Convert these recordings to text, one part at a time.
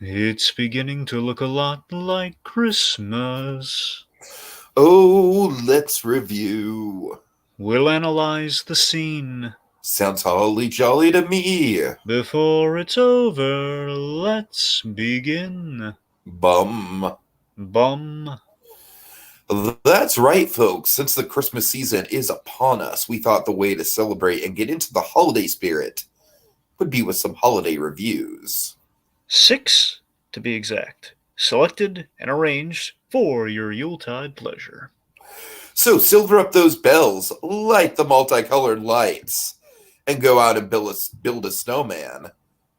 It's beginning to look a lot like Christmas. Oh, let's review. We'll analyze the scene. Sounds holly jolly to me. Before it's over, let's begin. Bum. Bum. That's right, folks. Since the Christmas season is upon us, we thought the way to celebrate and get into the holiday spirit would be with some holiday reviews. 6, to be exact. Selected and arranged for your Yuletide pleasure. So silver up those bells, light the multicolored lights, and go out and build a snowman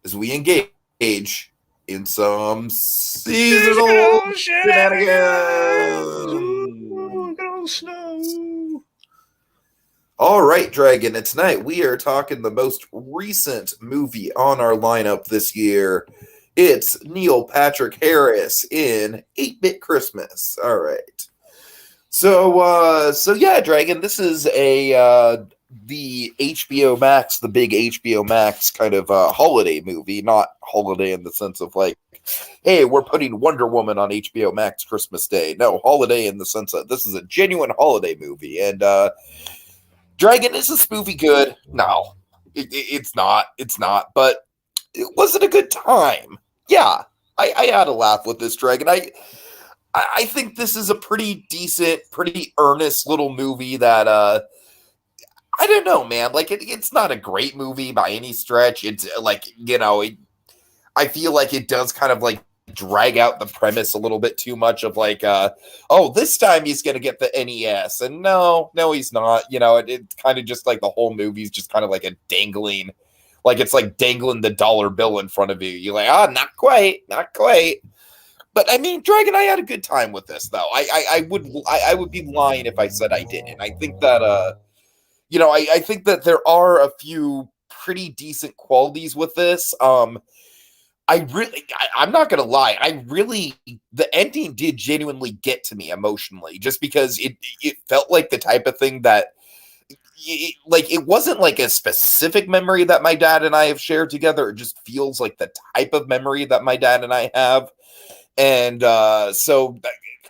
as we engage in some seasonal shenanigans. Ooh, good old snow. All right, Dragon, and tonight we are talking the most recent movie on our lineup this year. It's Neil Patrick Harris in 8-Bit Christmas. All right. So yeah, Dragon, this is the HBO Max, the big HBO Max kind of holiday movie, not holiday in the sense of like, hey, we're putting Wonder Woman on HBO Max Christmas Day. No, holiday in the sense that this is a genuine holiday movie. And Dragon, is this movie good? No, it's not. It's not. But was it a good time? Yeah, I had a laugh with this, Dragon. I think this is a pretty decent, pretty earnest little movie that I don't know, man. Like it's not a great movie by any stretch. It's like, I feel like it does kind of like drag out the premise a little bit too much of like oh, this time he's gonna get the NES, and no he's not. It's kind of just like the whole movie's just kind of like a dangling, like it's like dangling the dollar bill in front of you. You're like, not quite. But I mean, Dragon, I had a good time with this, though. I would be lying if I said I didn't. I think that I think that there are a few pretty decent qualities with this. I'm not gonna lie. The ending did genuinely get to me emotionally, just because it felt like the type of thing that, it wasn't like a specific memory that my dad and I have shared together. It just feels like the type of memory that my dad and I have. And so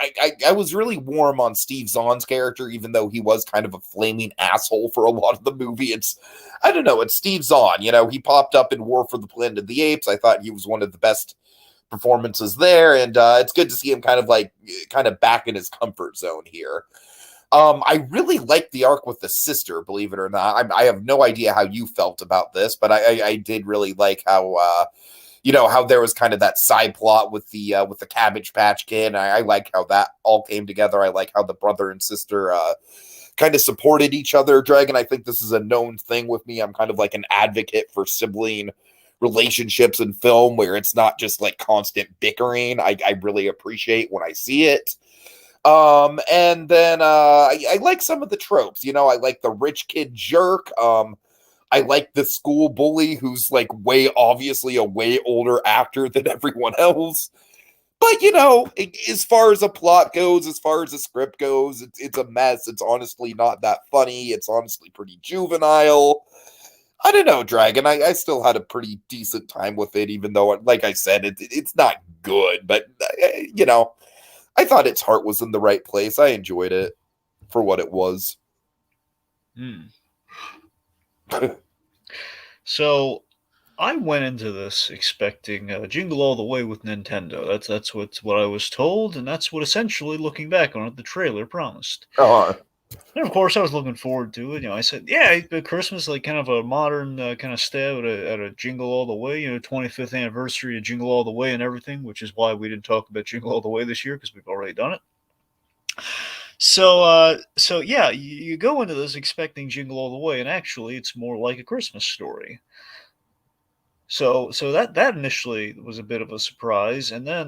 I was really warm on Steve Zahn's character, even though he was kind of a flaming asshole for a lot of the movie. I don't know, it's Steve Zahn. He popped up in War for the Planet of the Apes. I thought he was one of the best performances there, and it's good to see him kind of back in his comfort zone here. I really liked the arc with the sister, believe it or not. I have no idea how you felt about this, but I did really like how how there was kind of that side plot with the Cabbage Patch Kid. I like how that all came together. I like how the brother and sister kind of supported each other. Dragon, I think this is a known thing with me. I'm kind of like an advocate for sibling relationships in film where it's not just like constant bickering. I really appreciate when I see it. And then I like some of the tropes. I like the rich kid jerk. I like the school bully who's like obviously a way older actor than everyone else. But, as far as a plot goes, as far as a script goes, it's a mess. It's honestly not that funny. It's honestly pretty juvenile. I don't know, Dragon. I still had a pretty decent time with it, even though, like I said, it's not good. But, I thought its heart was in the right place. I enjoyed it for what it was. So, I went into this expecting Jingle All the Way with Nintendo. That's what I was told, and that's what essentially, looking back on it, the trailer promised. And of course, I was looking forward to it. I said, yeah, Christmas, like kind of a modern kind of stab at a Jingle All the Way. 25th anniversary of Jingle All the Way and everything, which is why we didn't talk about Jingle All the Way this year because we've already done it. So yeah, you go into this expecting Jingle All the Way, and actually, it's more like a Christmas story. So that initially was a bit of a surprise, and then,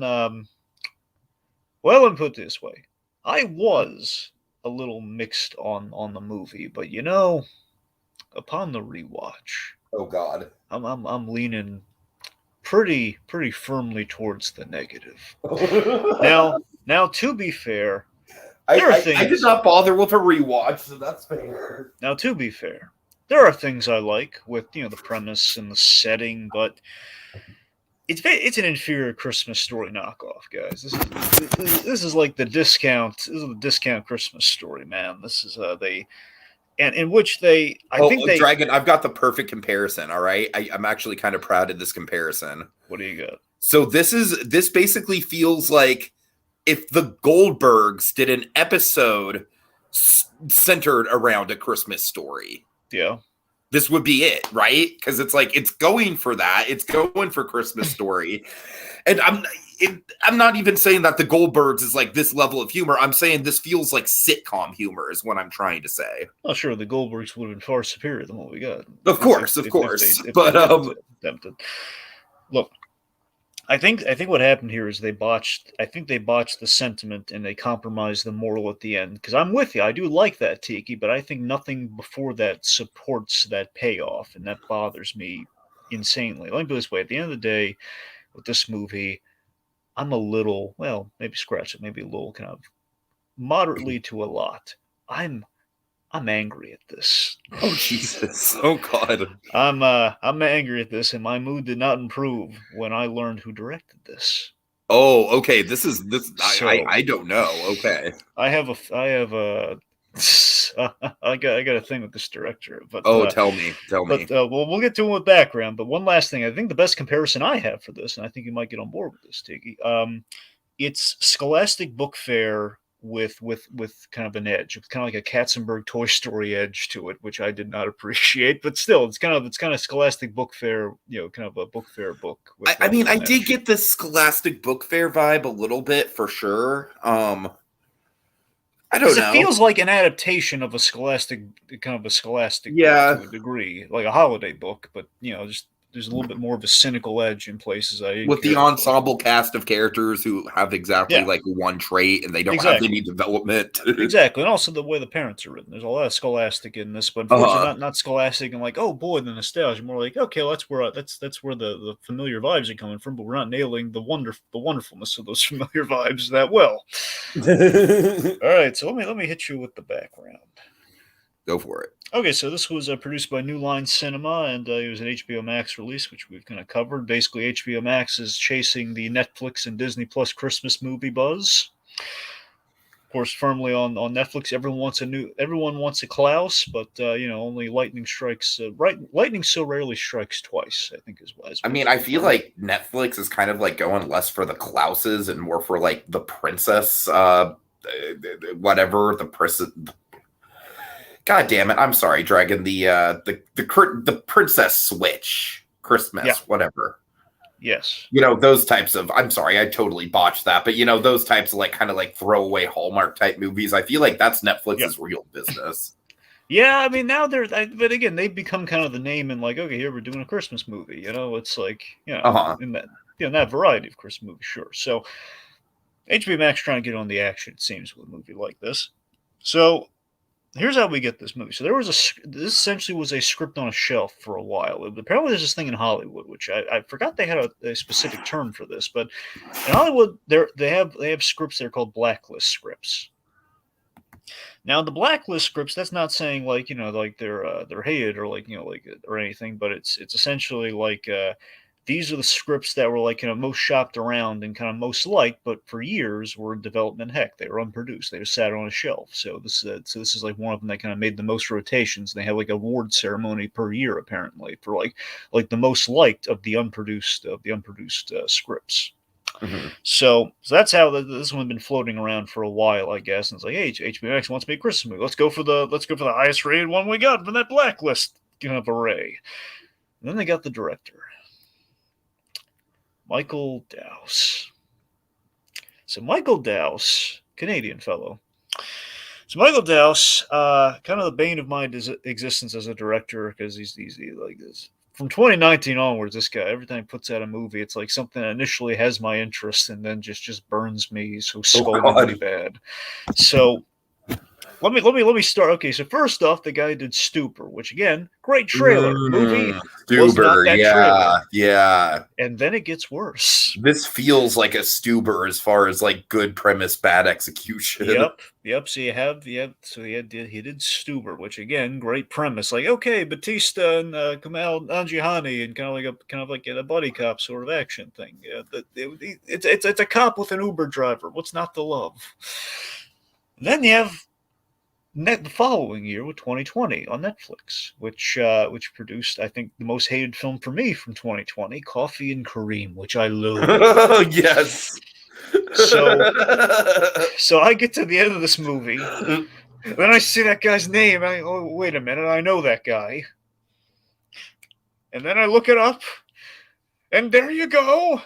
well, let me put it this way: I was a little mixed on the movie, but upon the rewatch, Oh God, I'm leaning pretty firmly towards the negative. Now, to be fair, there are things I did not bother with a rewatch, so that's fair. Now, to be fair, there are things I like with the premise and the setting, but it's an inferior Christmas Story knockoff, guys. This is like the discount. This is the discount Christmas Story, man. This is they and in which they I think they Dragon, I've got the perfect comparison. All right, I'm actually kind of proud of this comparison. What do you got? So this basically feels like if the Goldbergs did an episode centered around A Christmas Story. Yeah. This would be it, right? Because it's like it's going for that. It's going for Christmas Story, and I'm not even saying that the Goldbergs is like this level of humor. I'm saying this feels like sitcom humor is what I'm trying to say. Oh, sure, the Goldbergs would have been far superior than what we got. Of course. Look, I think what happened here is they botched the sentiment and they compromised the moral at the end. Because I'm with you, I do like that, Tiki, but I think nothing before that supports that payoff, and that bothers me insanely. Let me put it this way: at the end of the day, with this movie, I'm a little, well, maybe scratch it, maybe a little, kind of moderately to a lot. I'm angry at this. Oh Jesus! Oh God! I'm angry at this, and my mood did not improve when I learned who directed this. Oh, okay. This. So, I don't know. Okay. I got a thing with this director, but tell me. But we'll get to it with background. But one last thing, I think the best comparison I have for this, and I think you might get on board with this, Tiki. It's Scholastic Book Fair with kind of an edge. It's kind of like a Katzenberg Toy Story edge to it, which I did not appreciate. But still, it's kind of Scholastic Book Fair, kind of a book fair book. I mean, I did get the Scholastic Book Fair vibe a little bit for sure. I don't know. It feels like an adaptation of a Scholastic book to a degree, like a holiday book, but just there's a little bit more of a cynical edge in places. With the ensemble cast of characters who have exactly like one trait and they don't have any development. Exactly. And also the way the parents are written. There's a lot of Scholastic in this, but unfortunately not Scholastic and like, oh boy, the nostalgia. More like, okay, well, that's where the familiar vibes are coming from, but we're not nailing the wonderfulness of those familiar vibes that well. All right, so let me hit you with the background. Go for it. Okay, so this was produced by New Line Cinema, and it was an HBO Max release, which we've kind of covered. Basically, HBO Max is chasing the Netflix and Disney Plus Christmas movie buzz. Of course, firmly on Netflix, everyone wants a Klaus, but only lightning strikes. Lightning so rarely strikes twice, I think, is wise. I mean, I feel like Netflix is kind of like going less for the Klauses and more for like the princess, whatever the person. God damn it! I'm sorry, Dragon. The Princess Switch Christmas, whatever. Yes. Those types of. I'm sorry, I totally botched that, but those types of like kind of like throwaway Hallmark type movies. I feel like that's Netflix's real business. Yeah, I mean now but again they've become kind of the name and like, okay, here we're doing a Christmas movie. It's like in that that variety of Christmas movies, sure. So HBO Max trying to get on the action, it seems, with a movie like this. So here's how we get this movie. So this essentially was a script on a shelf for a while. Apparently there's this thing in Hollywood, which I forgot they had a specific term for this, but in Hollywood they have scripts that are called Blacklist Scripts. Now the Blacklist Scripts, that's not saying like like they're hated or like or anything, but it's essentially like these are the scripts that were like most shopped around and kind of most liked, but for years were in development. Heck, they were unproduced. They just sat on a shelf. So this is like one of them that kind of made the most rotations. They have like an award ceremony per year apparently for like the most liked of the unproduced scripts. Mm-hmm. So that's how this one's been floating around for a while, I guess. And it's like, hey, HBO Max wants to make a Christmas movie. Let's go for the highest rated one we got from that Blacklist kind of array. And then they got the director, Michael Dowse. So Michael Dowse, Canadian fellow. So Michael Dowse, kind of the bane of my existence as a director, because he's like this. From 2019 onwards, this guy, every time he puts out a movie, it's like something that initially has my interest and then just burns me so scaldingly bad. So let me start. Okay, so first off, the guy did Stupor, which again, great trailer. Movie was not Stuber, that trailer. yeah. And then it gets worse. This feels like a Stuber as far as like good premise, bad execution. Yep. So he did Stuber, which again, great premise. Like, okay, Batista and Kamal Nanjiani, and kind of like a buddy cop sort of action thing. Yeah, it's a cop with an Uber driver. What's not to love? Then you have the following year with 2020 on Netflix, which produced, I think, the most hated film for me from 2020, Coffee and Kareem, which I loathe. Yes. So I get to the end of this movie, then I see that guy's name. Oh, wait a minute, I know that guy. And then I look it up, and there you go.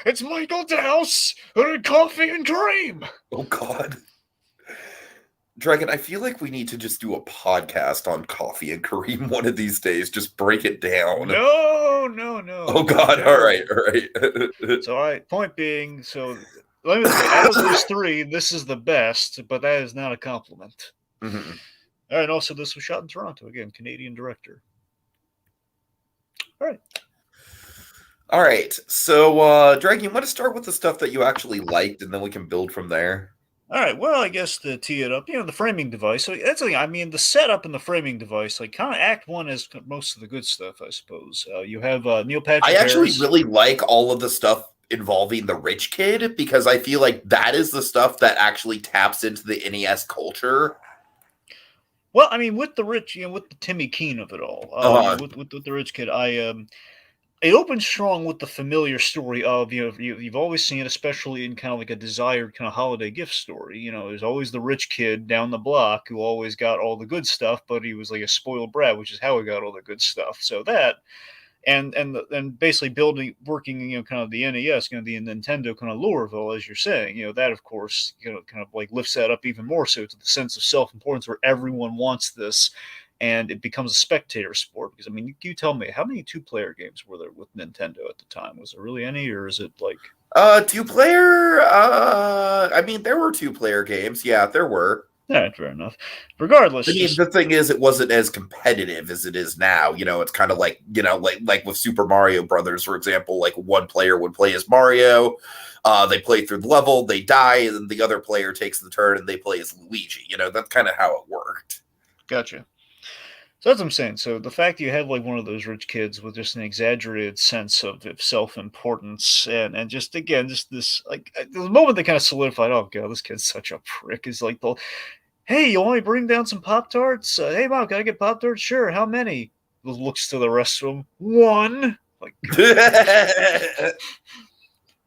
It's Michael Douse and Coffee and Kareem. Oh God. Dragon, I feel like we need to just do a podcast on Coffee and Kareem one of these days. Just break it down. No. Oh God! All right. So, point being, so let me say, out of those three, this is the best, but that is not a compliment. Mm-hmm. All right, and also this was shot in Toronto, again, Canadian director. All right. So, Dragon, you want to start with the stuff that you actually liked, and then we can build from there. All right, well, I guess to tee it up, the framing device. So that's like, I mean, the setup and the framing device, like, kind of Act One is most of the good stuff, I suppose. You have Neil Patrick I actually Harris. really like all of the stuff involving the rich kid, because I feel like that is the stuff that actually taps into the NES culture. Well, I mean, with the rich, with the Timmy Keene of it all, with the rich kid, it opens strong with the familiar story of, you've always seen, especially in kind of like a desired kind of holiday gift story. There's always the rich kid down the block who always got all the good stuff, but he was like a spoiled brat, which is how he got all the good stuff. So that, and basically working, kind of the NES, the Nintendo kind of Louisville, as you're saying, that of course, kind of like lifts that up even more so to the sense of self-importance where everyone wants this. And it becomes a spectator sport, because, I mean, you tell me, how many two-player games were there with Nintendo at the time? Was there really any, or is it like... Two-player? I mean, there were two-player games. Yeah, there were. All right, fair enough. Regardless... I mean, the thing is, it wasn't as competitive as it is now. It's kind of like, like with Super Mario Brothers, for example, like one player would play as Mario, they play through the level, they die, and then the other player takes the turn and they play as Luigi. That's kind of how it worked. Gotcha. So that's what I'm saying. So the fact that you have like one of those rich kids with just an exaggerated sense of self-importance and just, again, just this, like, the moment they kind of solidified, oh God, this kid's such a prick, is like, hey, you want me to bring down some Pop-Tarts? Hey, Mom, can I get Pop-Tarts? Sure. How many? Looks to the rest of them. One. Like,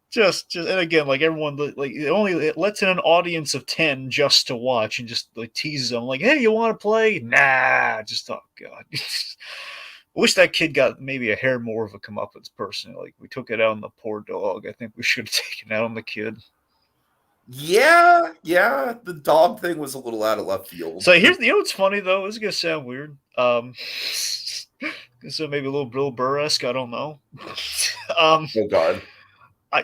just and again, like, everyone, like, it lets in an audience of 10 just to watch, and just like teases them, like, hey, you want to play? Nah, just, oh God. I wish that kid got maybe a hair more of a comeuppance personally. Like, we took it out on the poor dog. I think we should have taken it out on the kid. Yeah, the dog thing was a little out of left field. So here's, what's funny though, this is gonna sound weird. So maybe a little Bill Burr-esque, I don't know. Oh God.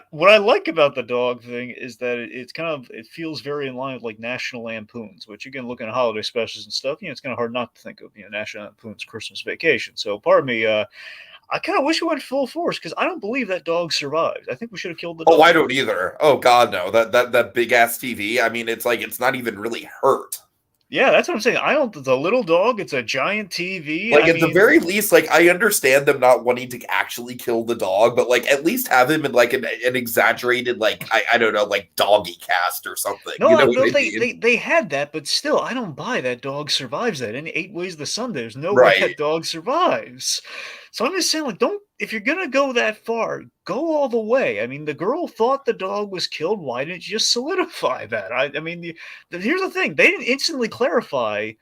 What I like about the dog thing is that it feels very in line with like National Lampoon's, which, again, looking at holiday specials and stuff, it's kind of hard not to think of, National Lampoon's Christmas Vacation. So pardon me, I kind of wish we went full force, because I don't believe that dog survived. I think we should have killed the dog. Oh, I don't either. Oh God, no. That big ass TV. I mean, it's like, it's not even really hurt. Yeah, that's what I'm saying. It's a little dog. It's a giant TV. Like, at the very least, like, I understand them not wanting to actually kill the dog, but like, at least have him in like an exaggerated, like, I don't know, like doggy cast or something. No, they had that, but still, I don't buy that dog survives that. In 8 Ways to Sunday, there's no way that dog survives. So I'm just saying, like, if you're gonna go that far, go all the way. I mean, the girl thought the dog was killed. Why didn't you just solidify that? I mean, here's the thing: they didn't instantly clarify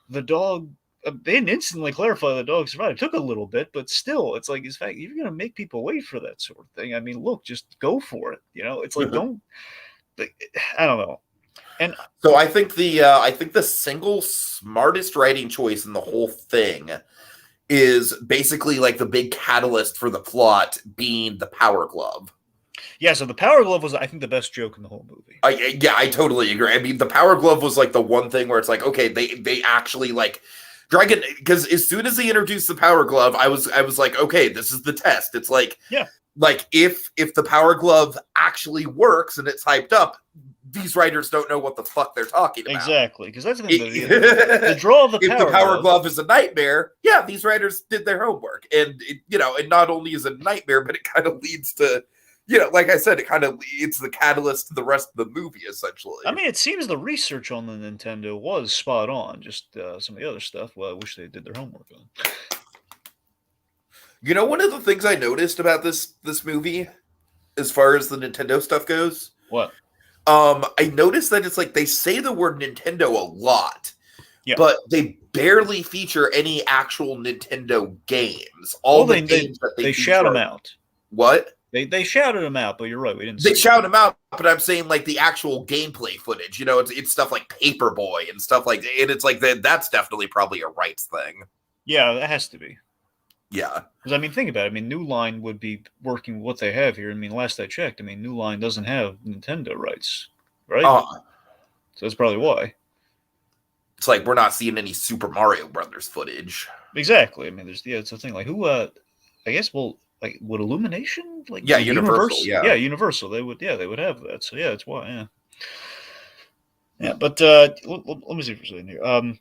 the dog. They didn't instantly clarify the dog survived. It took a little bit, but still, it's like, in fact, you're gonna make people wait for that sort of thing. I mean, look, just go for it. It's like, don't. I don't know. And so I think the single smartest writing choice in the whole thing is basically like the big catalyst for the plot being the Power Glove. Yeah, so the Power Glove was, I think, the best joke in the whole movie. I totally agree. I mean, the Power Glove was like the one thing where it's like, okay, they actually like Dragon, because as soon as they introduced the Power Glove, I was like, okay, this is the test. It's like, yeah, like if the Power Glove actually works and it's hyped up, these writers don't know what the fuck they're talking about. Exactly, because that's the thing. The draw of the if Power the Power Glove, Glove is a nightmare, yeah, these writers did their homework, and and not only is it a nightmare, but it kind of leads to, like I said, it's the catalyst to the rest of the movie, essentially. I mean, it seems the research on the Nintendo was spot on. Just some of the other stuff, well, I wish they did their homework on. One of the things I noticed about this movie, as far as the Nintendo stuff goes, what? I noticed that it's like they say the word Nintendo a lot, but they barely feature any actual Nintendo games. Games that they shout them out. What? They shouted them out, but you're right. We didn't. They shout them out, but I'm saying like the actual gameplay footage. It's stuff like Paperboy and stuff like, and it's like that's definitely probably a rights thing. Yeah, that has to be. Yeah, because I mean, think about it. I mean, New Line would be working with what they have here. I mean, last I checked, I mean, New Line doesn't have Nintendo rights, right? So that's probably why. It's like we're not seeing any Super Mario Brothers footage. Exactly. I mean, it's a thing like who. I guess like would Illumination Universal. Yeah, Universal. They would have that. So yeah, that's why. Yeah. But let me see if there's anything here.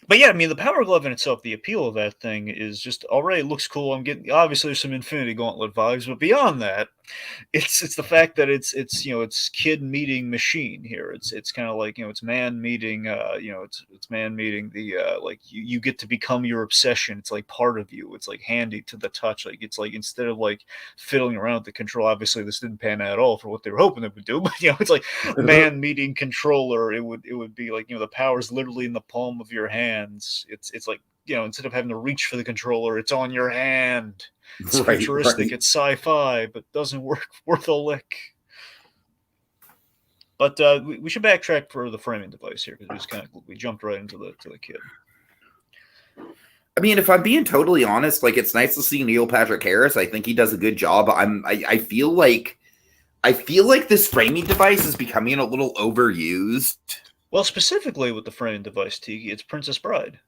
But yeah, I mean, the Power Glove in itself, the appeal of that thing is just already looks cool. I'm getting obviously there's some Infinity Gauntlet vibes, but beyond that, it's the fact that it's it's kid meeting machine here. It's kind of like it's man meeting it's man meeting the like you get to become your obsession. It's like part of you. It's like handy to the touch. Like it's like instead of like fiddling around with the control. Obviously, this didn't pan out at all for what they were hoping it would do. But it's like man meeting controller. It would be like the power's literally in the palm of your hands. It's like instead of having to reach for the controller, it's on your hand. It's futuristic, it's sci-fi, but doesn't work worth a lick. But we should backtrack for the framing device here because we jumped right into the kid. I mean, if I'm being totally honest, like it's nice to see Neil Patrick Harris. I think he does a good job. I feel like this framing device is becoming a little overused. Well, specifically with the framing device, Tiki, it's Princess Bride.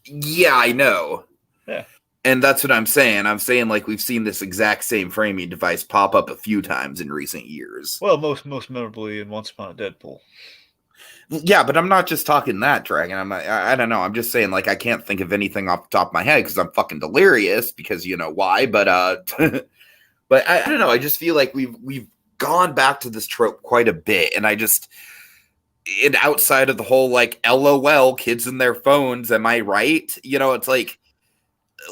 Yeah, I know. Yeah. And that's what I'm saying. I'm saying like we've seen this exact same framing device pop up a few times in recent years. Well, most memorably in Once Upon a Deadpool. Yeah, but I'm not just talking that, Dragon. I don't know. I'm just saying like I can't think of anything off the top of my head because I'm fucking delirious because you know why. But but I don't know. I just feel like we've gone back to this trope quite a bit, and and outside of the whole like LOL kids in their phones, am I right? It's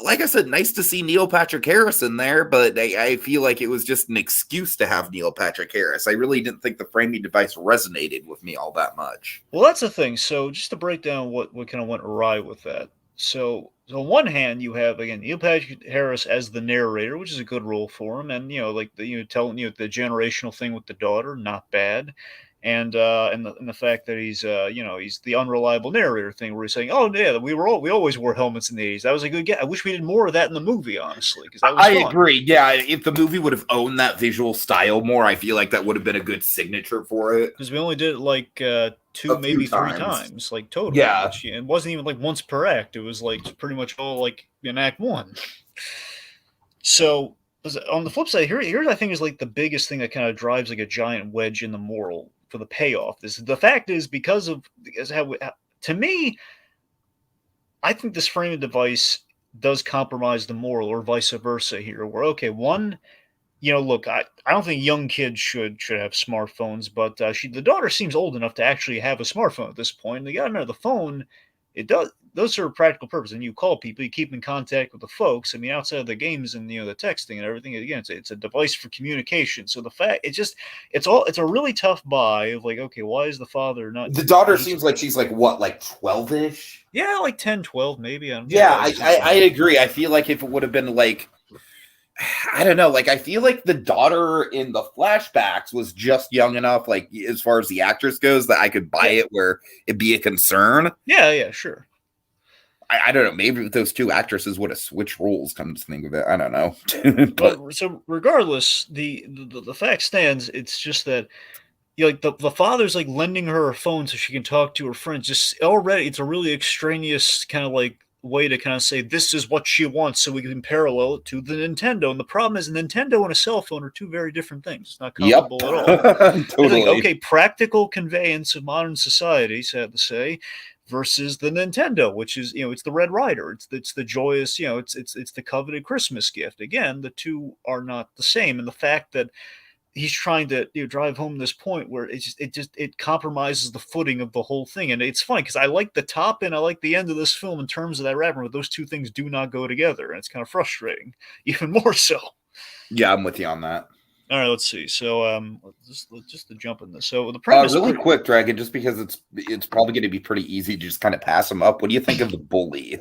like I said, nice to see Neil Patrick Harris in there, but I feel like it was just an excuse to have Neil Patrick Harris. I really didn't think the framing device resonated with me all that much. Well, that's the thing. So just to break down what kind of went awry with that. So on one hand, you have again Neil Patrick Harris as the narrator, which is a good role for him, and like telling the generational thing with the daughter, not bad. And the fact that he's he's the unreliable narrator thing where he's saying, oh yeah, we always wore helmets in the 80s. That was a good get. I wish we did more of that in the movie, honestly, because that was fun. Agree. Yeah, if the movie would have owned that visual style more, I feel like that would have been a good signature for it. Because we only did it like two, maybe three times, like total. Yeah, which, it wasn't even like once per act. It was like pretty much all like in Act 1. So on the flip side, here I think is like the biggest thing that kind of drives like a giant wedge in the moral for the payoff. The fact is because how to me, I think this framing device does compromise the moral, or vice versa here. Where okay, one, look, I don't think young kids should have smartphones, but the daughter seems old enough to actually have a smartphone at this point. They got to remember the phone. It does. Those are practical purposes. And you call people, you keep in contact with the folks. I mean, outside of the games and the texting and everything, again, it's a device for communication. So the fact it's a really tough buy of like, okay, why is the father not? The daughter seems like she's like what, like 12-ish? Yeah, like 10, 12 maybe. I agree. I feel like if it would have been like, I don't know, like I feel like the daughter in the flashbacks was just young enough, like as far as the actress goes, that I could buy it where it'd be a concern. Yeah, sure. I don't know. Maybe those two actresses would have switched roles. Come to think of it, I don't know. But so regardless, the fact stands. It's just that like the father's like lending her a phone so she can talk to her friends. Just already, it's a really extraneous kind of like way to kind of say this is what she wants, so we can parallel it to the Nintendo. And the problem is, Nintendo and a cell phone are two very different things. It's not comparable at all. Totally. Like, okay, practical conveyance of modern society, sad to say, versus the Nintendo, which is, it's the Red Rider. It's the joyous, it's the coveted Christmas gift. Again, the two are not the same, and the fact that he's trying to drive home this point where it compromises the footing of the whole thing. And it's funny because I like the top and I like the end of this film in terms of that rapper, but those two things do not go together, and it's kind of frustrating, even more so. Yeah, I'm with you on that. All right, let's see. So, just to jump in this. So the premise, really quick, Dragon, just because it's probably going to be pretty easy to just kind of pass them up. What do you think of the bully?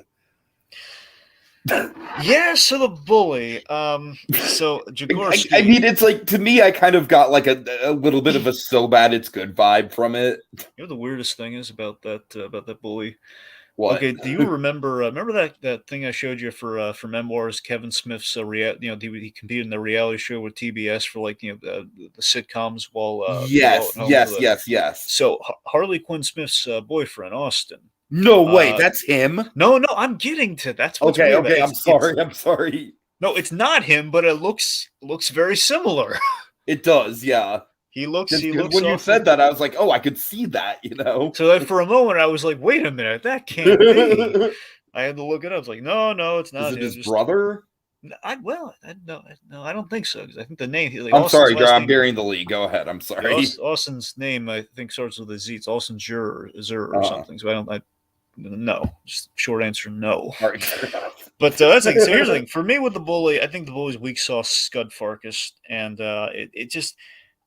Yeah, so the bully. So Jagorsky. I mean, it's like, to me, I kind of got like a little bit of a so bad it's good vibe from it. You know, the weirdest thing is about that bully. What? Okay, do you remember that thing I showed you for Memoirs? Kevin Smith's he competed in the reality show with TBS for like the sitcoms while yes. So Harley Quinn Smith's boyfriend Austin. No way, that's him. No, I'm getting to that's what's okay. weird. Okay, I'm sorry. No, it's not him, but it looks very similar. It does, yeah. He looks. When you said that, I was like, "Oh, I could see that," So for a moment, I was like, "Wait a minute, that can't be." I had to look it up. I was like, "No, it's not." Is it his brother? I don't think so, because I think the name. Like, I'm sorry, Drew. I'm burying the lead. Go ahead. I'm sorry. Austin's name, I think, starts with a Z. It's Austin Zur or something. So no. Just short answer, no. Right. But that's like, so here's the thing. For me, with the bully, I think the bully's weak sauce scud farkus, and it just.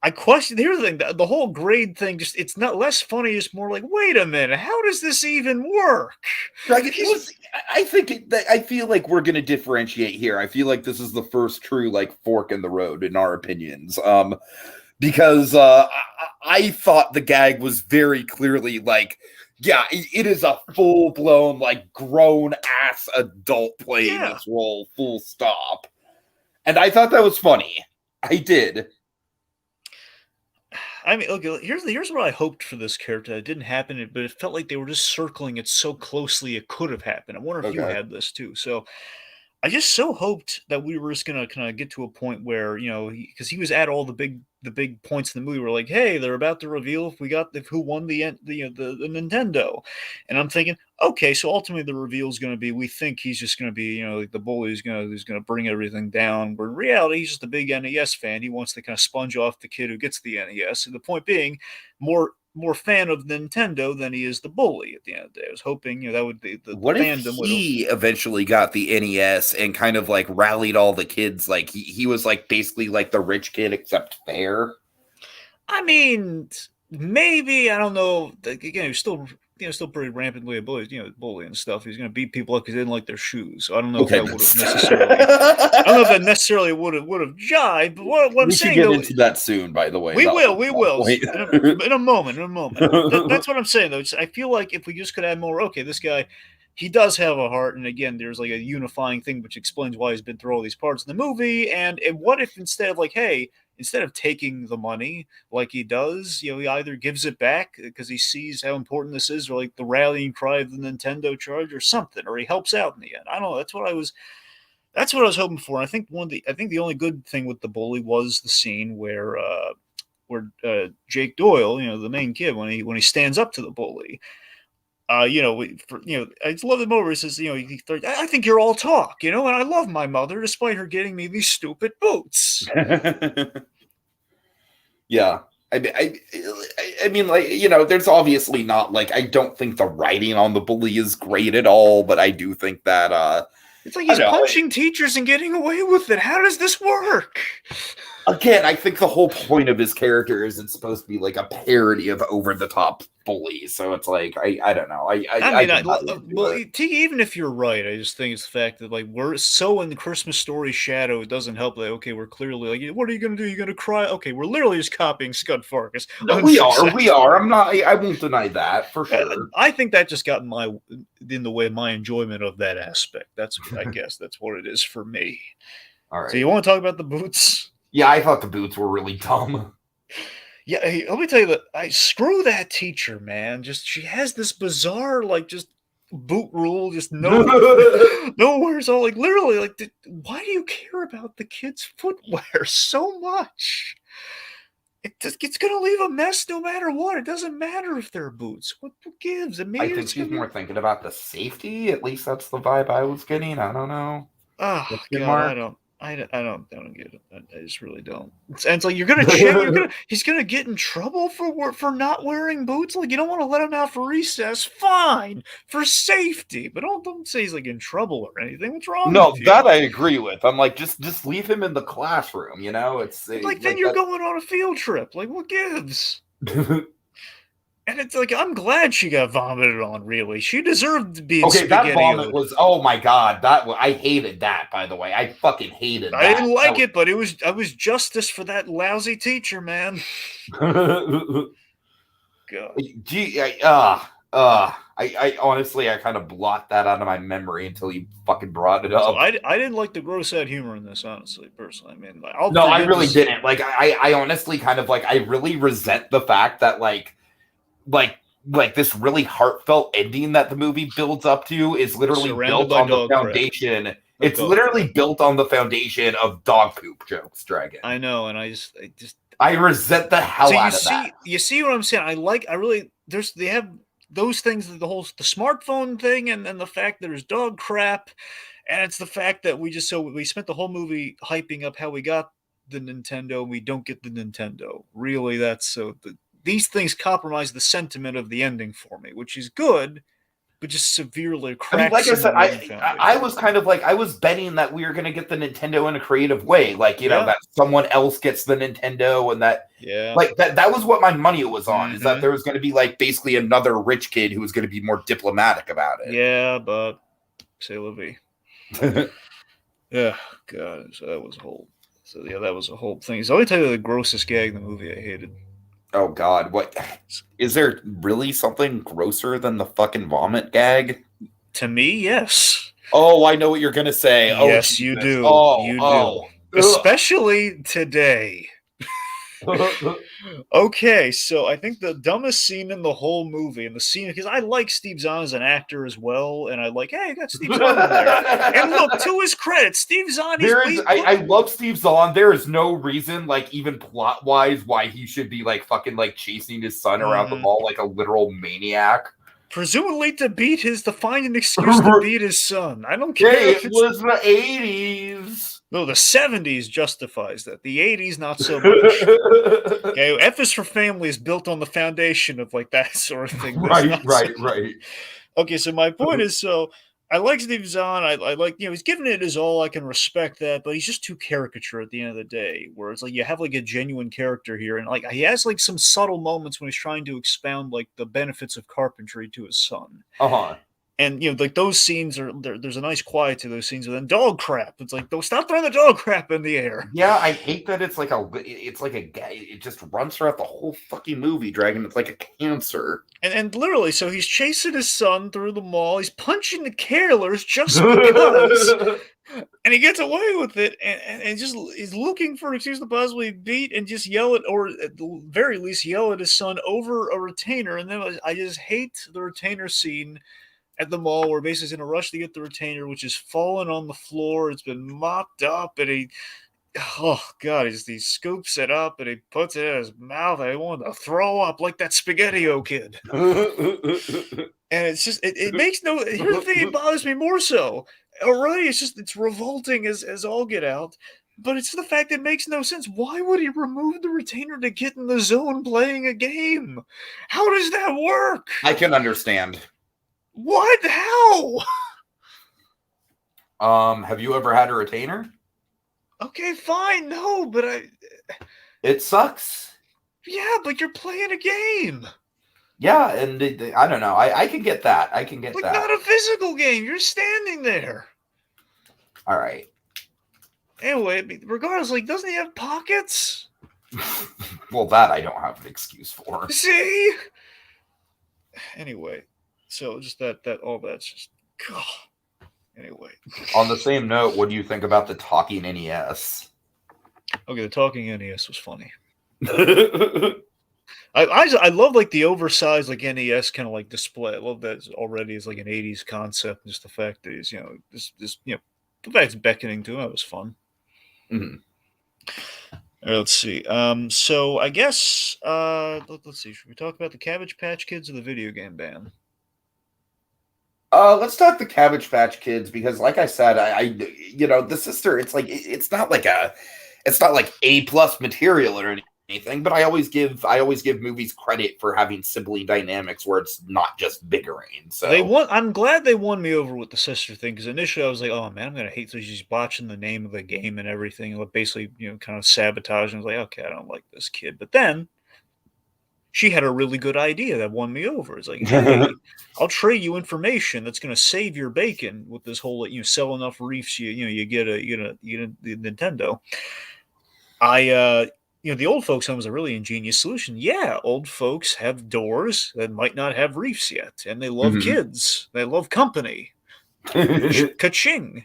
I question. Here's the thing: the whole grade thing. It's not less funny. It's more like, wait a minute, how does this even work? I feel like we're going to differentiate here. I feel like this is the first true like fork in the road in our opinions. Because I thought the gag was very clearly like, yeah, it is a full blown like grown ass adult playing this role, full stop. And I thought that was funny. I did. I mean, okay, here's what I hoped for this character. It didn't happen, but it felt like they were just circling it so closely it could have happened. I wonder if you had this too. So I just so hoped that we were just gonna kind of get to a point where, because he was at all the big points in the movie. We're like, hey, they're about to reveal who won the Nintendo, and I'm thinking, okay, so ultimately the reveal is going to be, we think he's just going to be, like the bully who's going to bring everything down. But in reality, he's just a big NES fan. He wants to kind of sponge off the kid who gets the NES. And the point being, more fan of Nintendo than he is the bully. At the end of the day, I was hoping that would be the what fandom. If he eventually got the NES and kind of like rallied all the kids, like he was like basically like the rich kid except fair. I mean, maybe, I don't know. Again, he's still pretty rampantly a bully and stuff. He's going to beat people up because he didn't like their shoes. So I don't know if that would have necessarily. I don't know if that necessarily would have jived. But what I'm saying, though, into that soon. By the way, we will in a moment. That's what I'm saying, though. I feel like if we just could add more. Okay, this guy, he does have a heart, and again, there's like a unifying thing which explains why he's been through all these parts in the movie. And what if instead of like, hey, instead of taking the money like he does, he either gives it back because he sees how important this is, or like the rallying cry of the Nintendo charge or something, or he helps out in the end. I don't know. That's what I was hoping for. And I think the only good thing with the bully was the scene where Jake Doyle, the main kid, when he stands up to the bully. I just love the moment where he says, I think you're all talk, and I love my mother despite her getting me these stupid boots. Yeah. I mean, like, there's obviously not, like, I don't think the writing on the bully is great at all, but I do think that, it's like he's punching teachers and getting away with it. How does this work? Again, I think the whole point of his character isn't supposed to be like a parody of over-the-top bullies. So it's like, I don't know. Tiki, even if you're right, I just think it's the fact that like we're so in the Christmas Story shadow, it doesn't help that okay, we're clearly like, what are you gonna do? You're gonna cry? Okay, we're literally just copying Scud Farkus. No, we are. I won't deny that for sure. I think that just got in the way of my enjoyment of that aspect. That's I guess that's what it is for me. All right. So you want to talk about the boots? Yeah, I thought the boots were really dumb. Yeah, hey, let me tell you that I screw that teacher, man. Just she has this bizarre, like, just boot rule, just nowhere's all like literally like. Why do you care about the kids' footwear so much? It's gonna leave a mess no matter what. It doesn't matter if they're boots. What gives? I think she's more thinking about the safety. At least that's the vibe I was getting. I don't know. Oh God, I don't get it. I just really don't. And it's like you're gonna check. He's gonna get in trouble for not wearing boots. Like you don't want to let him out for recess. Fine, for safety, but don't say he's like in trouble or anything. What's wrong? No, with you? that I agree with. I'm like, just leave him in the classroom. You know, it's like then you're going on a field trip. Like what gives? And it's like, I'm glad she got vomited on, really. She deserved to be okay, that vomit was, oh my God. I hated that, by the way. I fucking hated that. I didn't like it, but I was justice for that lousy teacher, man. God. Gee, I honestly, I kind of blocked that out of my memory until you fucking brought it up. So I didn't like the gross out humor in this, honestly, personally. I mean, I really didn't. Like, I honestly kind of like, I really resent the fact that like this really heartfelt ending that the movie builds up to is literally built on the foundation. It's literally built on the foundation of dog poop jokes, Dragon. I know, and I resent the hell out of that. You see what I'm saying? They have those things, the smartphone thing, and the fact that there's dog crap, and it's the fact that we spent the whole movie hyping up how we got the Nintendo, and we don't get the Nintendo. Really, these things compromise the sentiment of the ending for me, which is good, but just severely cracks. Like I said, I was kind of like, I was betting that we were going to get the Nintendo in a creative way. Like, you know, that someone else gets the Nintendo and that, like that was what my money was on, is that there was going to be like basically another rich kid who was going to be more diplomatic about it. Yeah, but c'est la vie. Yeah, God. So that was a whole thing. So let me tell you the grossest gag in the movie I hated. Oh God, what is there really something grosser than the fucking vomit gag? To me, yes. Oh, I know what you're gonna say. Yes, you do. You do. Especially today. Okay, so I think the dumbest scene in the whole movie, and the scene, because I like Steve Zahn as an actor as well, and I like, hey, I got Steve Zahn in there. And look, to his credit, Steve Zahn. I love Steve Zahn. There is no reason, like even plot wise, why he should be like fucking like chasing his son around the mall like a literal maniac. Presumably to find an excuse to beat his son. I don't care. Hey, it was the 80s. No, the 70s justifies that. The 80s, not so much. Okay, F is for Family is built on the foundation of like that sort of thing. Right. Okay, so my point is, so I like Steve Zahn. I like, he's giving it his all. I can respect that, but he's just too caricature at the end of the day. Where it's like you have like a genuine character here, and like he has like some subtle moments when he's trying to expound like the benefits of carpentry to his son. And like those scenes there's a nice quiet to those scenes, and then dog crap. It's like, don't stop throwing the dog crap in the air. Yeah, I hate that it just runs throughout the whole fucking movie, Dragon. It's like a cancer. And literally, so he's chasing his son through the mall. He's punching the carolers just because. And he gets away with it, and just is looking for an excuse to possibly beat and just yell at, or at the very least yell at his son over a retainer. And then I just hate the retainer scene at the mall where basically he's in a rush to get the retainer, which is fallen on the floor. It's been mopped up, and he scoops it up and he puts it in his mouth. I wanted to throw up like that SpaghettiO kid. And it's just, it makes no, here's the thing, it bothers me more so. Already, it's revolting as all get out. But it's the fact that it makes no sense. Why would he remove the retainer to get in the zone playing a game? How does that work? I can understand. What? How? Have you ever had a retainer? Okay, fine. No, but It sucks. Yeah, but you're playing a game. Yeah, and I don't know. I can get that. I can get like that. Not a physical game. You're standing there. All right. Anyway, regardless, doesn't he have pockets? Well, that I don't have an excuse for. See? Anyway, so just all that's just, God. Anyway. On the same note, what do you think about the talking NES? Okay, the talking NES was funny. I love the oversized NES kind of display. I love that already as an 80s concept. Just the fact that he's the fact it's beckoning to him. That was fun. Mm-hmm. Let's see. So I guess let's see. Should we talk about the Cabbage Patch Kids or the video game ban? Let's talk the Cabbage Patch Kids because, like I said, I the sister. It's it's not like A+ material or anything, but I always give movies credit for having sibling dynamics where it's not just bickering. So I'm glad they won me over with the sister thing, because initially I was like, oh man, I'm gonna hate that she's botching the name of the game and everything, basically kind of sabotaging. I was like, okay, I don't like this kid. But then she had a really good idea that won me over. It's like, hey, I'll trade you information that's going to save your bacon with this whole, sell enough reefs, you get the Nintendo. The old folks home was a really ingenious solution. Yeah, old folks have doors that might not have reefs yet, and they love kids. They love company. Ka-ching.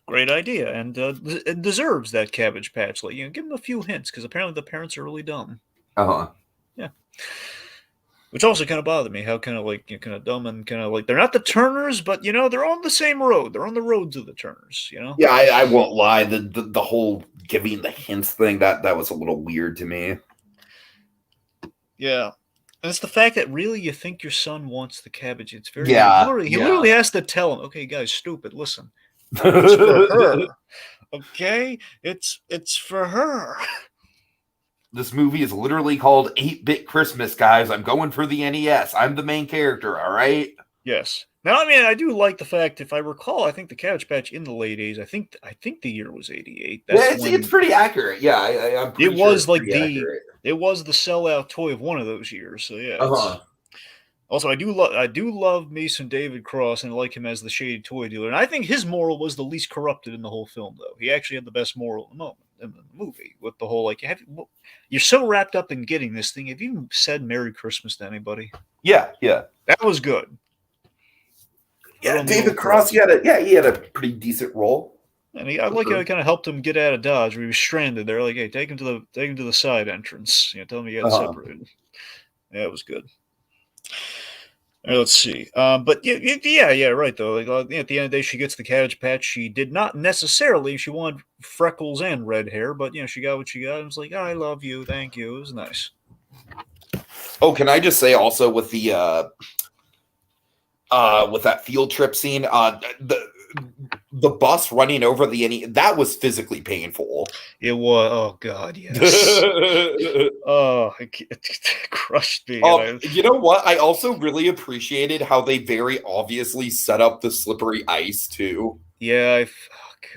Great idea, and it deserves that Cabbage Patch. Give them a few hints, because apparently the parents are really dumb. Yeah. Which also kind of bothered me, how kind of dumb and kind of they're not the Turners, but they're on the same road. They're on the road to the Turners. Yeah, I won't lie. The whole giving the hints thing that was a little weird to me. Yeah. And it's the fact that really you think your son wants the cabbage. It's very he literally has to tell him, okay, guys, stupid, listen. It's for her. Okay? It's for her. This movie is literally called 8-Bit Christmas, guys. I'm going for the NES. I'm the main character, all right? Yes. Now, I mean, I do like the fact, if I recall, I think the Cabbage Patch in the late 80s, I think the year was 88. It's pretty accurate. Yeah, I'm pretty sure it's accurate. It was the sellout toy of one of those years. So yeah. Also, I do love me some David Cross, and I like him as the shady toy dealer. And I think his moral was the least corrupted in the whole film, though. He actually had the best moral in the movie, with the whole you're so wrapped up in getting this thing. Have you said Merry Christmas to anybody? Yeah. That was good. Yeah, David Cross, he had a pretty decent role. And I like how he kind of helped him get out of Dodge. He was stranded there. Like, hey, take him to the side entrance. Tell him you got separated. Yeah, it was good. Let's see. But yeah, right though. At the end of the day, she gets the Cabbage Patch. She did not necessarily. She wanted freckles and red hair, but she got what she got. It was like, oh, I love you, thank you. It was nice. Oh, can I just say also with the with that field trip scene, the bus running over that was physically painful. It was. Oh God, yes. Oh, it crushed me. You know what? I also really appreciated how they very obviously set up the slippery ice too. Yeah,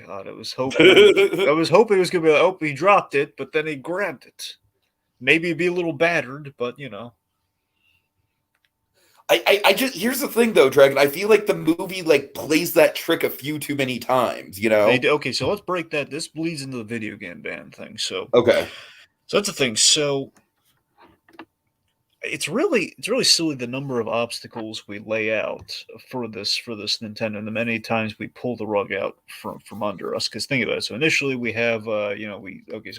God, I was hoping it was going to be like, oh, he dropped it, but then he grabbed it. Maybe it'd be a little battered, but I just, here's the thing though, Dragon. I feel like the movie plays that trick a few too many times, Okay, so let's break that. This bleeds into the video game ban thing. So okay, so that's the thing. So it's really silly, the number of obstacles we lay out for this Nintendo, and the many times we pull the rug out from under us. Because think about it. So initially we have so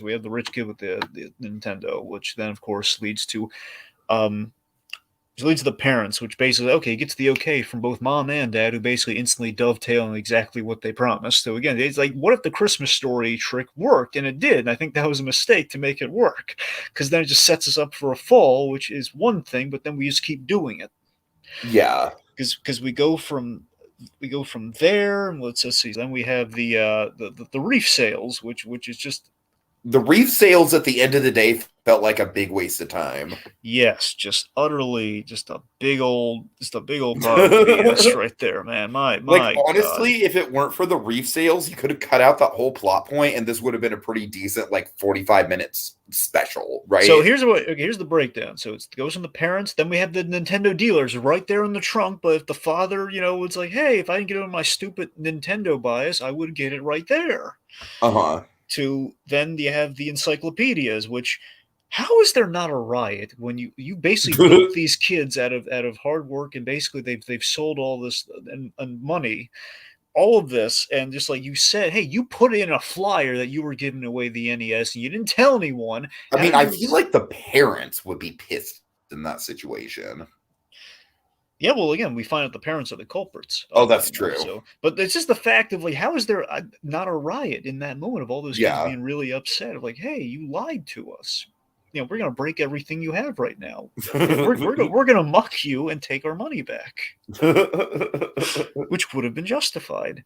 we have the rich kid with the Nintendo, which then of course leads to the parents, which basically, he gets the okay from both mom and dad, who basically instantly dovetail on exactly what they promised. So again, it's like, what if the Christmas story trick worked? And it did. And I think that was a mistake to make it work, because then it just sets us up for a fall, which is one thing, but then we just keep doing it. Yeah. Because we go from there, and let's see. Then we have the reef sales, which is just, the reef sales at the end of the day felt like a big waste of time. Yes, just utterly, just a big old bar of BS right there, man. My God. Honestly, if it weren't for the reef sales, you could have cut out that whole plot point, and this would have been a pretty decent 45 minutes special, right? So here's the breakdown. So it goes from the parents, then we have the Nintendo dealers right there in the trunk. But if the father, was like, hey, if I didn't get on my stupid Nintendo bias, I would get it right there. To then you have the encyclopedias, which. How is there not a riot when you basically built these kids out of hard work, and basically they've sold all this and money, all of this, and just like you said, hey, you put in a flyer that you were giving away the NES and you didn't tell anyone. I mean, I feel like the parents would be pissed in that situation. Yeah, well, again, we find out the parents are the culprits. Oh, that's true. So, but it's just the fact of how is there not a riot in that moment of all those kids being really upset of hey, you lied to us. We're going to break everything you have right now. We're going to muck you and take our money back, which would have been justified.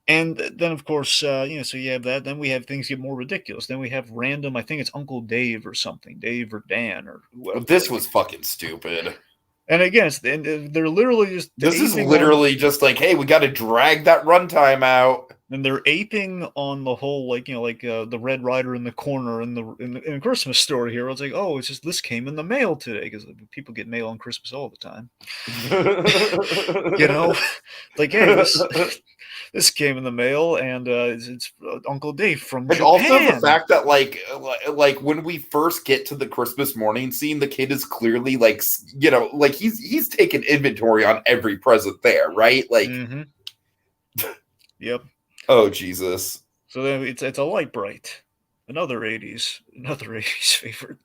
And then, of course, so you have that. Then we have things get more ridiculous. Then we have random, I think it's Uncle Dave or something, Dave or Dan or whoever. This was fucking stupid. And again, they're literally just. This is literally just hey, we got to drag that runtime out. And they're aping on the whole, the Red Rider in the corner in the Christmas story here. It's oh, it's just this came in the mail today because people get mail on Christmas all the time. Hey, this came in the mail, and it's Uncle Dave from Japan. Also the fact that when we first get to the Christmas morning scene, the kid is clearly he's taken inventory on every present there, right? Yep. Oh Jesus! So then it's a Light Bright, another '80s favorite.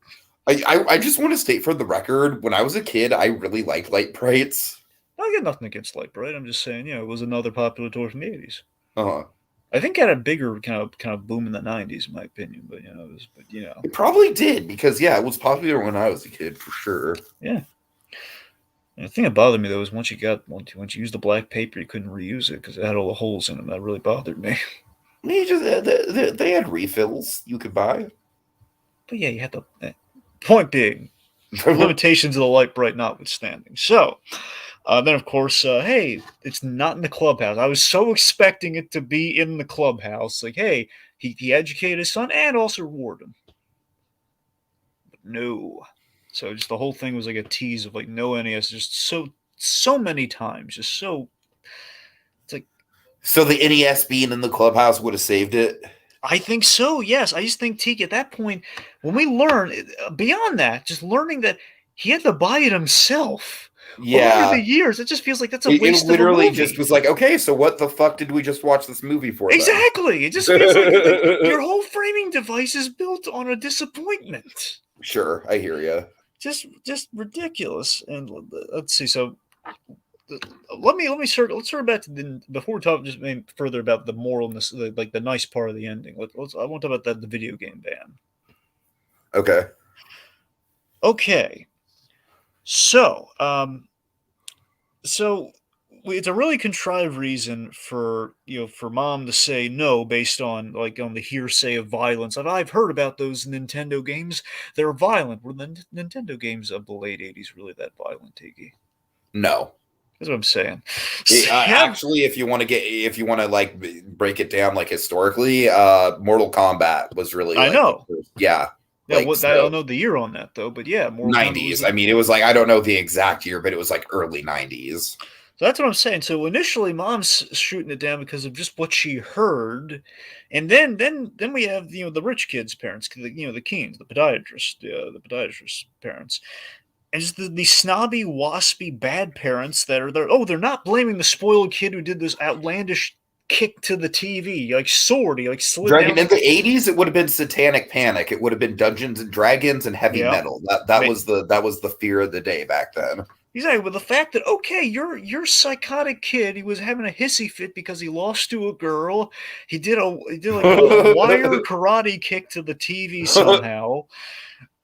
I just want to state for the record, when I was a kid, I really liked Light Brights. I got nothing against Light Bright. I'm just saying, it was another popular toy from the '80s. I think it had a bigger kind of boom in the '90s, in my opinion. But it probably did because it was popular when I was a kid for sure. Yeah. And the thing that bothered me though is once you used the black paper, you couldn't reuse it because it had all the holes in them. That really bothered me. They had refills you could buy. But yeah, you had to. Point being, limitations of the Light Bright notwithstanding. So, then of course, hey, it's not in the clubhouse. I was so expecting it to be in the clubhouse. Hey, he educated his son and also rewarded him. But no. So just the whole thing was a tease of no NES, just so many times, just so. It's so the NES being in the clubhouse would have saved it. I think so. Yes, I just think Tiki at that point, when we learn beyond that, just learning that he had to buy it himself. Yeah. Over the years, it just feels like that's a waste. It literally just was okay, so what the fuck did we just watch this movie for? Exactly. It just feels like your whole framing device is built on a disappointment. Sure, I hear you. Just ridiculous. And let's see. So let's circle back to before we talk just further about the moralness, the nice part of the ending. I want to talk about the video game ban. Okay. So, it's a really contrived reason for mom to say no based on on the hearsay of violence. I've heard about those Nintendo games. They're violent. Were the Nintendo games of the late '80s really that violent, Tiki? No. That's what I'm saying. Actually, if you want to break it down historically, Mortal Kombat was really I know. Yeah. I don't know the year on that though, but yeah, more 90s. I mean, it was I don't know the exact year, but it was early 90s. So that's what I'm saying. So initially, mom's shooting it down because of just what she heard, and then we have the rich kids' parents, the Keens, the podiatrist parents, and just the snobby, waspy, bad parents that are there. Oh, they're not blaming the spoiled kid who did this outlandish kick to the TV, sword, he slid Dragon down. In the 80s, it would have been Satanic Panic. It would have been Dungeons and Dragons and heavy metal. That was the fear of the day back then. Exactly, with the fact that your psychotic kid, he was having a hissy fit because he lost to a girl. He did a wire karate kick to the TV somehow.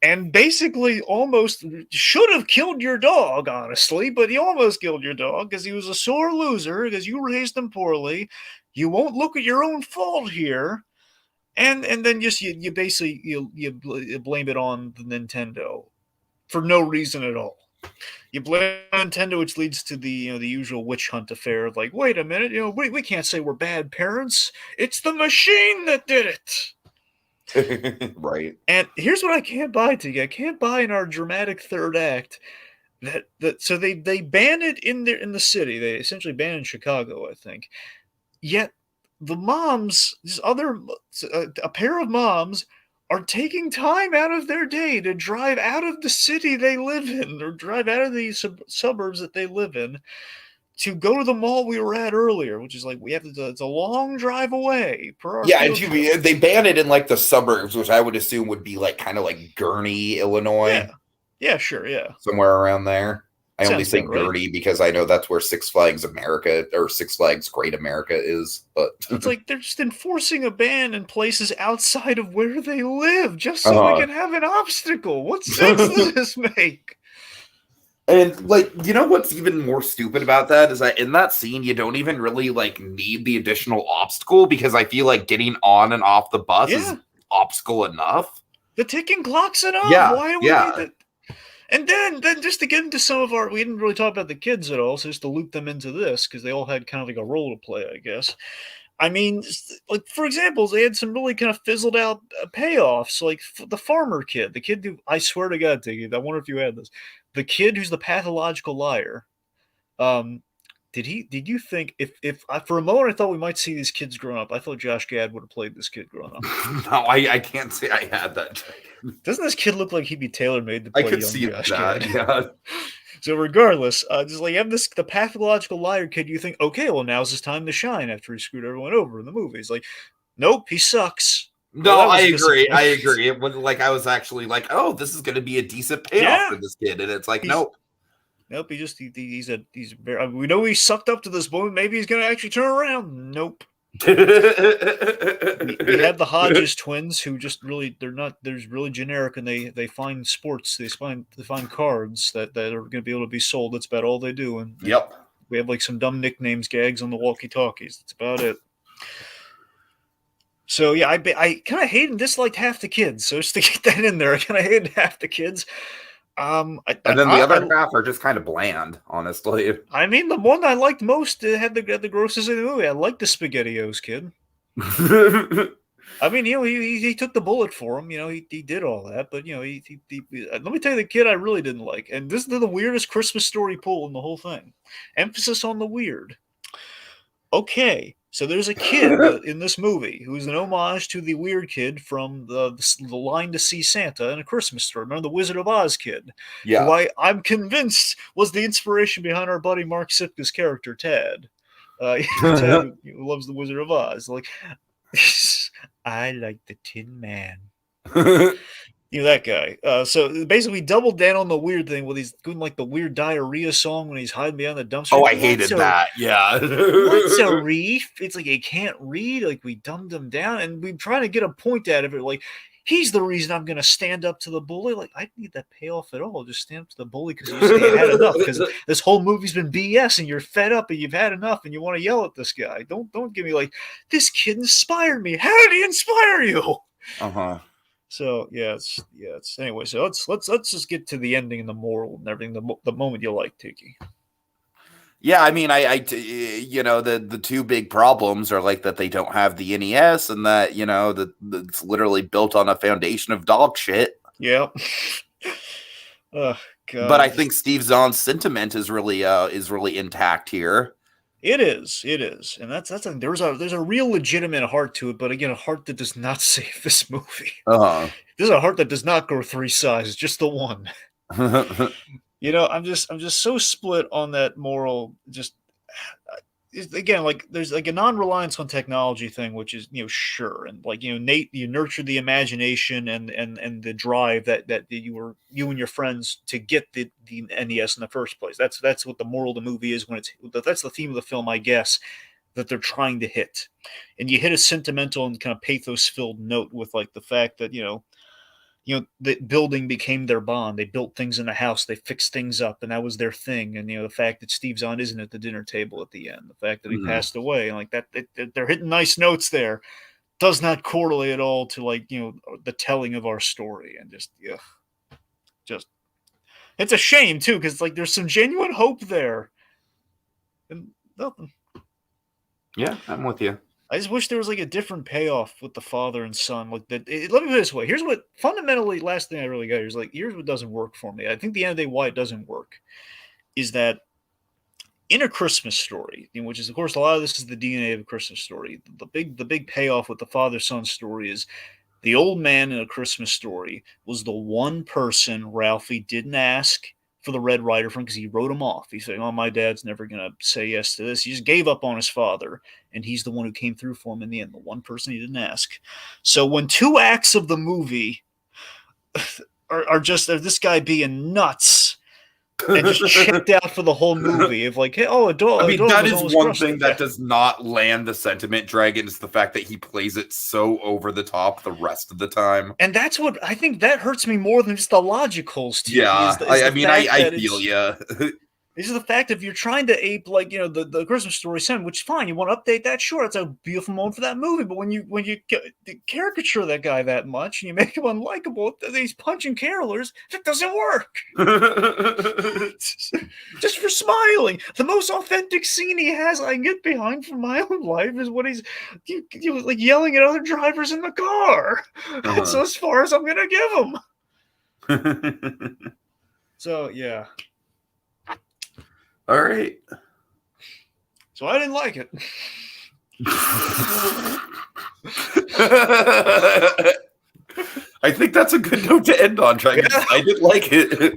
And basically almost should have killed your dog, honestly, but he almost killed your dog because he was a sore loser because you raised him poorly. You won't look at your own fault here. and then just you basically you blame it on the Nintendo for no reason at all. You blame Nintendo, which leads to the usual witch hunt affair of like, wait a minute, we can't say we're bad parents. It's the machine that did it. Right. And here's what I can't buy to you. I can't buy in our dramatic third act that so they ban it in the city. They essentially ban it in Chicago, I think. Yet the moms, a pair of moms, are taking time out of their day to drive out of the city they live in, or drive out of the suburbs that they live in, to go to the mall we were at earlier, which is like it's a long drive away. Yeah, and they ban it in like the suburbs, which I would assume would be like kind of like Gurney, Illinois. Yeah, sure, yeah, somewhere around there. I only say right. Gurney because I know that's where Six Flags America or Six Flags Great America is. But it's like they're just enforcing a ban in places outside of where they live just so we can have an obstacle. What sense does this make? And like, what's even more stupid about that is that in that scene, you don't even really like need the additional obstacle, because I feel like getting on and off the bus is obstacle enough. The ticking clock's enough. Yeah, why do we need that? And then just to get into some of we didn't really talk about the kids at all, so just to loop them into this, because they all had kind of like a role to play, I guess. I mean, like, for example, they had some really kind of fizzled out payoffs, like the farmer kid, the kid who, I swear to God, Tiki, I wonder if you had this, the kid who's the pathological liar. Did you think if for a moment I thought we might see these kids growing up? I thought Josh Gad would have played this kid growing up. No, I can't say I had that. Doesn't this kid look like he'd be tailor-made to play young Josh Gad? Yeah. So regardless, just like you have the pathological liar kid, you think, okay, well, now's his time to shine after he screwed everyone over in the movies. Like, nope, he sucks. No, well, I agree. I agree. It was like I was actually like, oh, this is going to be a decent payoff for this kid, and it's like, nope. Nope, he's very, we know he sucked up to this point. Maybe he's going to actually turn around. Nope. we had the Hodges twins, who just really they're really generic, and they find sports, they find cards that are going to be able to be sold. That's about all they do. And yep, we have like some dumb nicknames, gags on the walkie-talkies. That's about it. So yeah, I kind of hated and disliked half the kids. So just to get that in there, I kind of hated half the kids. And then the other half are just kind of bland, honestly. I mean, the one I liked most had the grossest in the movie. I liked the SpaghettiOs kid. I mean, he took the bullet for him. He did all that, but he let me tell you, the kid I really didn't like, and this is the weirdest Christmas story pull in the whole thing. Emphasis on the weird. Okay. So there's a kid in this movie who's an homage to the weird kid from the Line to See Santa in A Christmas Story. Remember the Wizard of Oz kid? Yeah. Who I'm convinced was the inspiration behind our buddy Mark Sipka's character, Tad. Tad, who loves the Wizard of Oz. Like, I like the Tin Man. That guy. So basically, doubled down on the weird thing with he's doing like the weird diarrhea song when he's hiding behind the dumpster. Oh, I hated that. Yeah. What's a reef? It's like he can't read. Like, we dumbed him down, and we're trying to get a point out of it. Like, he's the reason I'm going to stand up to the bully. Like, I didn't need that payoff at all. Just stand up to the bully because you had enough. Because this whole movie's been BS, and you're fed up, and you've had enough, and you want to yell at this guy. Don't give me like, this kid inspired me. How did he inspire you? Uh-huh. So it's anyway. So let's just get to the ending and the moral and everything. The moment you like, Tiki. Yeah, I mean, the two big problems are like that they don't have the NES, and that it's literally built on a foundation of dog shit. Yeah. Oh God. But I think Steve Zahn's sentiment is really intact here. It is, and that's there's a real legitimate heart to it, but again, a heart that does not save this movie. This is a heart that does not grow 3 sizes, just the one. I'm just so split on that moral. Just again, like there's like a non-reliance on technology thing, which is sure, and like Nate, you nurture the imagination and the drive that you and your friends to get the NES in the first place. That's what the moral of the movie is. That's the theme of the film, I guess, that they're trying to hit, and you hit a sentimental and kind of pathos-filled note with like the fact that the building became their bond. They built things in the house. They fixed things up, and that was their thing. And the fact that Steve Zahn isn't at the dinner table at the end, the fact that he passed away, and like that, they're hitting nice notes there. does not correlate at all to like the telling of our story, and just it's a shame too because like there's some genuine hope there, and nothing. Yeah, I'm with you. I just wish there was like a different payoff with the father and son. Like that. Let me put it this way. Here's what fundamentally. Last thing I really got here is like here's what doesn't work for me. I think the end of the day why it doesn't work is that in A Christmas Story, which is of course a lot of this is the DNA of A Christmas Story. The big payoff with the father son story is the old man in A Christmas Story was the one person Ralphie didn't ask for the Red Rider from because he wrote him off. He's saying, "Oh, my dad's never gonna say yes to this." He just gave up on his father, and he's the one who came through for him in the end. The one person he didn't ask. So when 2 acts of the movie are just this guy being nuts and just checked out for the whole movie of like, hey, oh, a dog. I mean, that is one thing that death. does not land the sentiment dragon is the fact that he plays it so over the top the rest of the time. And that's what I think that hurts me more than just the logic holes. Yeah, I feel ya. This is the fact if you're trying to ape like the Christmas Story sentiment, which is fine, you want to update that, sure, it's a beautiful moment for that movie. But when you caricature that guy that much and you make him unlikable, he's punching carolers, that doesn't work. Just for smiling, the most authentic scene he has I can get behind from my own life is when he's like yelling at other drivers in the car. That's as far as I'm gonna give him. So yeah. All right. So I didn't like it. I think that's a good note to end on, Dragon. Yeah. I didn't like it.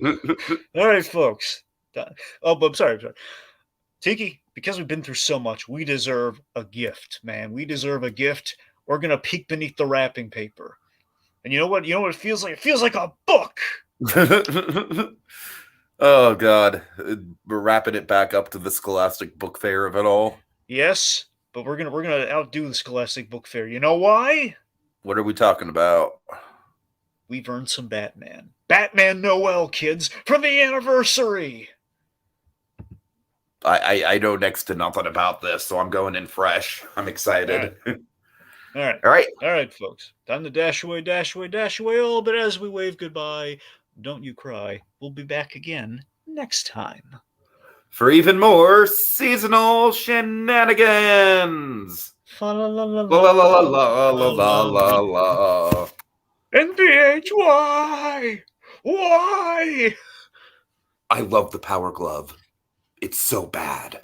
All right, folks. Oh, but I'm sorry. Tiki, because we've been through so much, we deserve a gift, man. We deserve a gift. We're going to peek beneath the wrapping paper. And you know what? You know what it feels like? It feels like a book. Oh, God. We're wrapping it back up to the Scholastic Book Fair of it all. Yes, but we're gonna outdo the Scholastic Book Fair. You know why? What are we talking about? We've earned some Batman. Batman Noel, kids, for the anniversary. I know next to nothing about this, so I'm going in fresh. I'm excited. All right, folks. Time to dash away a little bit as we wave goodbye. Don't you cry. We'll be back again next time. For even more seasonal shenanigans. La la la la la la la la la la. NPH, why? Why? I love the Power Glove. It's so bad.